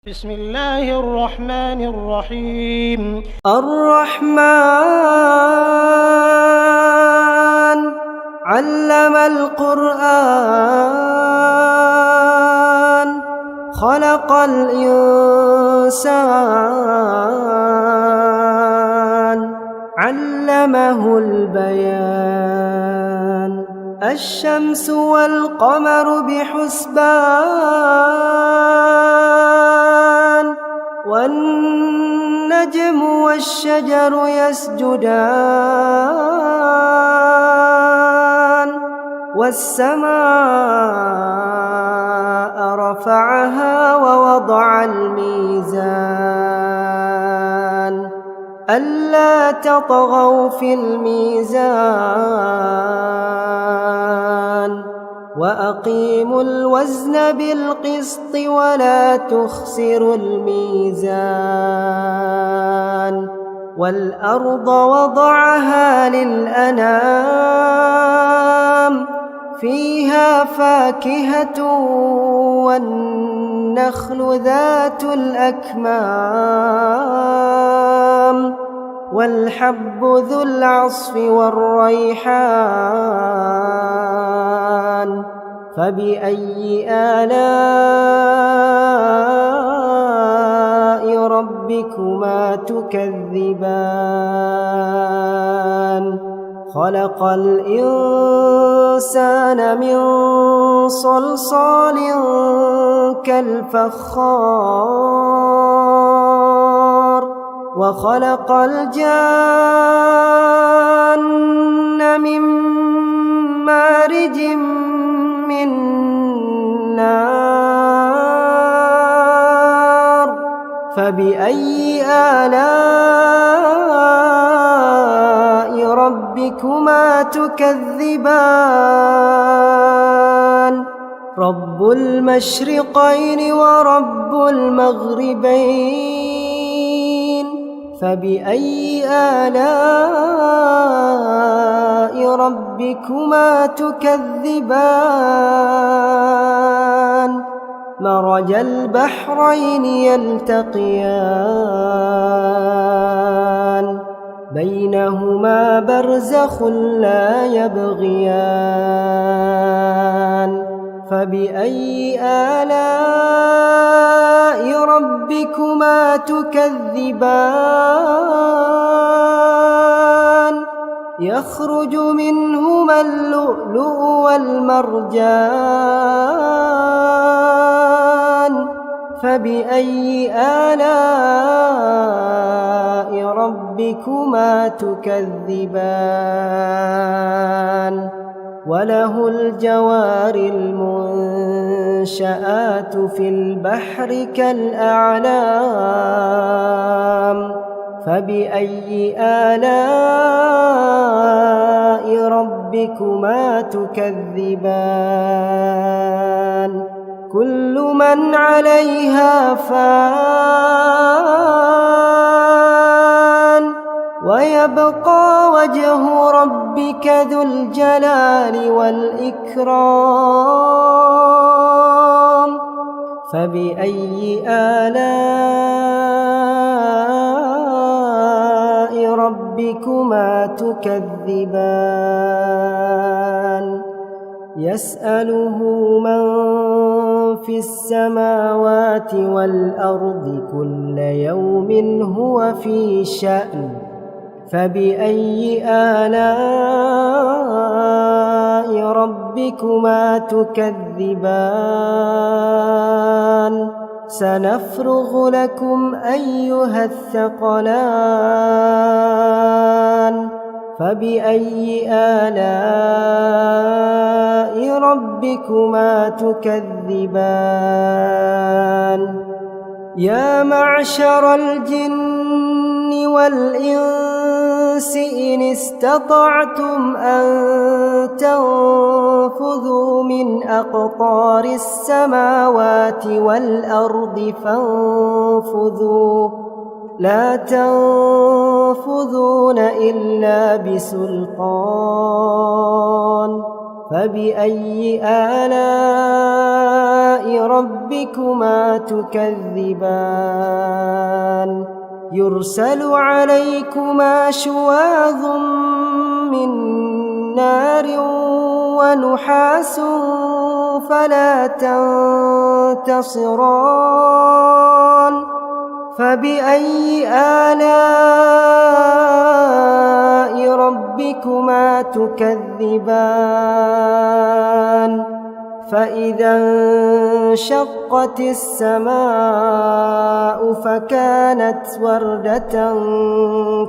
بسم الله الرحمن الرحيم. الرحمن علم القرآن خلق الإنسان علمه البيان الشمس والقمر بحسبان والنجم والشجر يسجدان والسماء رفعها ووضع الميزان ألا تطغوا في الميزان وأقيموا الوزن بالقسط ولا تخسروا الميزان والأرض وضعها للأنام فيها فاكهة والنخل ذات الأكمام والحب ذو العصف والريحان فبأي آلاء ربكما تكذبان خلق الإنسان من صلصال كالفخار وخلق الجان من مارج من نار فبأي آلاء ربكما تكذبان رب المشرقين ورب المغربين فبأي آلاء ربكما تكذبان مرج البحرين يلتقيان بينهما برزخ لا يبغيان فبأي آلاء ربكما تكذبان يخرج منهما اللؤلؤ والمرجان فبأي آلاء ربكما تكذبان وله الجوار المنشآت في البحر كالأعلام فبأي آلاء ربكما تكذبان كل من عليها فان ويبقى وجه ربك ذو الجلال والإكرام فبأي آلاء ربكما تكذبان يسأله من في السماوات والأرض كل يوم هو في شأن فبأي آلاء ربكما تكذبان سنفرغ لكم أيها الثقلان فبأي آلاء ربكما تكذبان يا معشر الجن والإنس إن استطعتم أن تنفذوا من أقطار السماوات والأرض فانفذوا لا تنفذون إلا بسلطان فبأي آلاء ربكما تكذبان يرسل عليكما شواظ من نار ونحاس فلا تنتصران فبأي آلاء ربكما تكذبان فإذا انشقت السماء فكانت وردة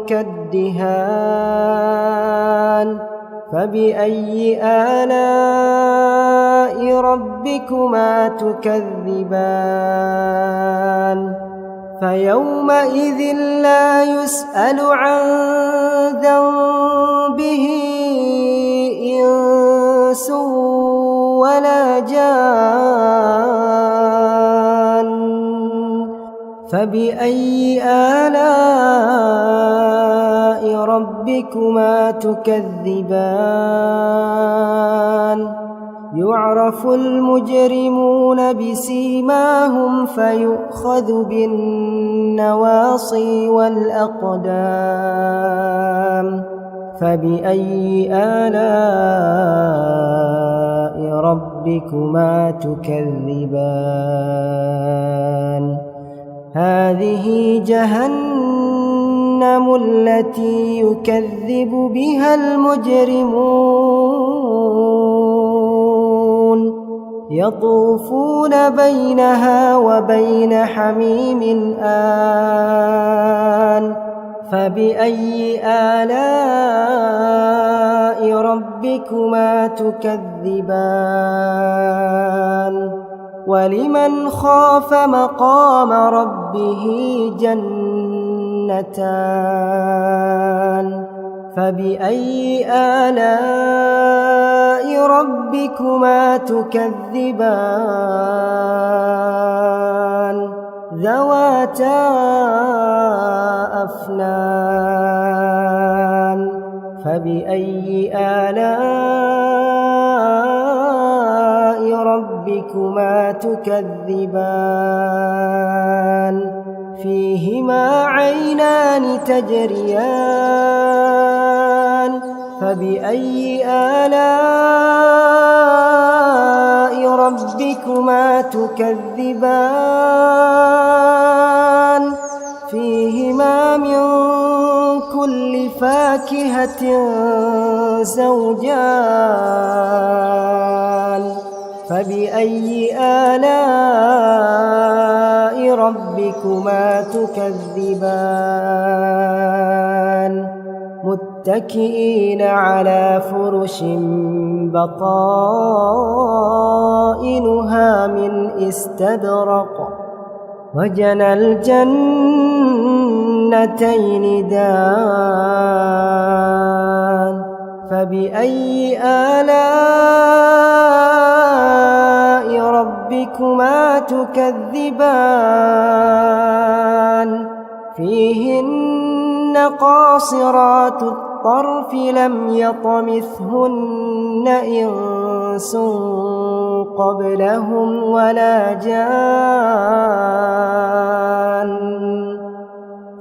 كالدهان فبأي آلاء ربكما تكذبان فيومئذ لا يسأل عن ذنبه إنس ولا جان فبأي آلاء ربكما تكذبان يعرف المجرمون بسيماهم فيؤخذ بالنواصي والأقدام فبأي آلاء ربكما تكذبان هذه جهنم التي يكذب بها المجرمون يطوفون بينها وبين حميم آن فبأي آلاء ربكما تكذبان ولمن خاف مقام ربه جنتان فبأي آلاء ربكما تكذبان ذواتا أفنان فبأي آلاء ربكما تكذبان فيهما عينان تجريان فبأي آلاء ربكما تكذبان فيهما من كل فاكهة زوجان فبأي آلاء ربكما تكذبان متكئين على فرش بطائنها من استبرق وجنى الجنتين دان فبأي آلاء ربكما تكذبان فيهن قاصرات الطرف لم يطمثهن إنس قبلهم ولا جان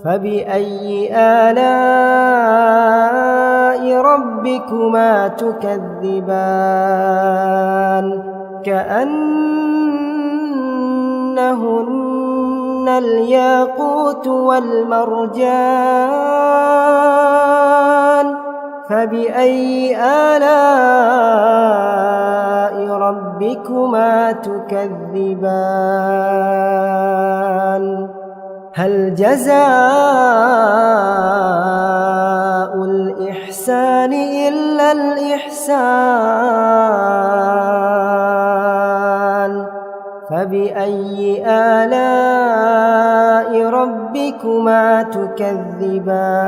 فبأي آلاء ربكما تكذبان كأنهن الياقوت والمرجان فبأي آلاء ربكما تكذبان هل جزاء الإحسان إلا الإحسان فبأي آلاء ربكما تكذبان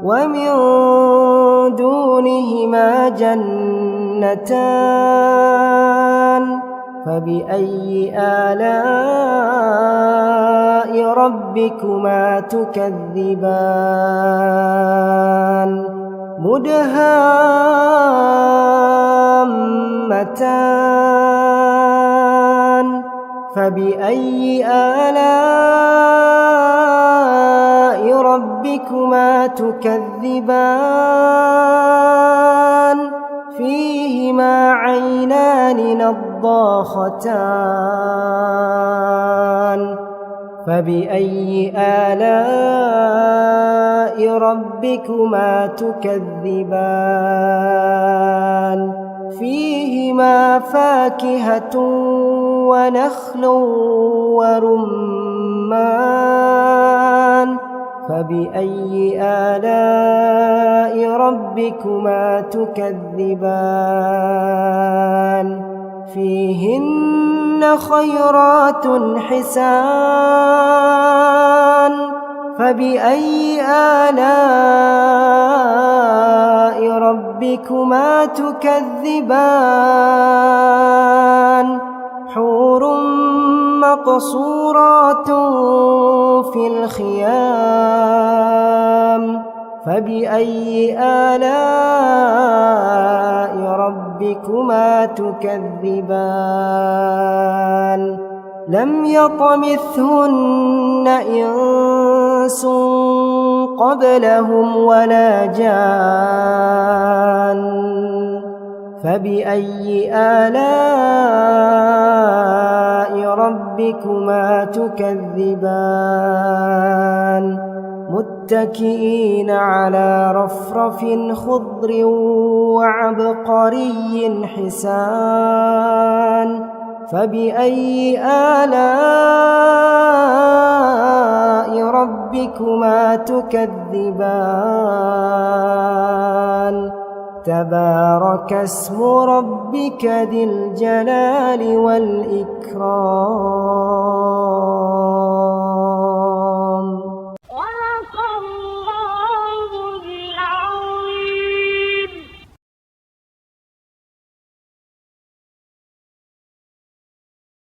ومن دونهما جنتان فبأي آلاء ربكما تكذبان مدهامتان فبأي آلاء ربكما تكذبان فيهما عينان نضاختان فبأي آلاء ربكما تكذبان فيهما فاكهة ونخل ورمان فبأي آلاء ربكما تكذبان فيهن خيرات حسان فبأي آلاء ربكما تكذبان حور مقصورات في الخيام فبأي آلاء ربكما تكذبان لم يطمثهن إنس قبلهم ولا جان فبأي آلاء ربكما تكذبان متكئين على رفرف خضر وعبقري حسان فبأي آلاء ربكما تكذبان تبارك اسم ربك ذي الجلال والإكرام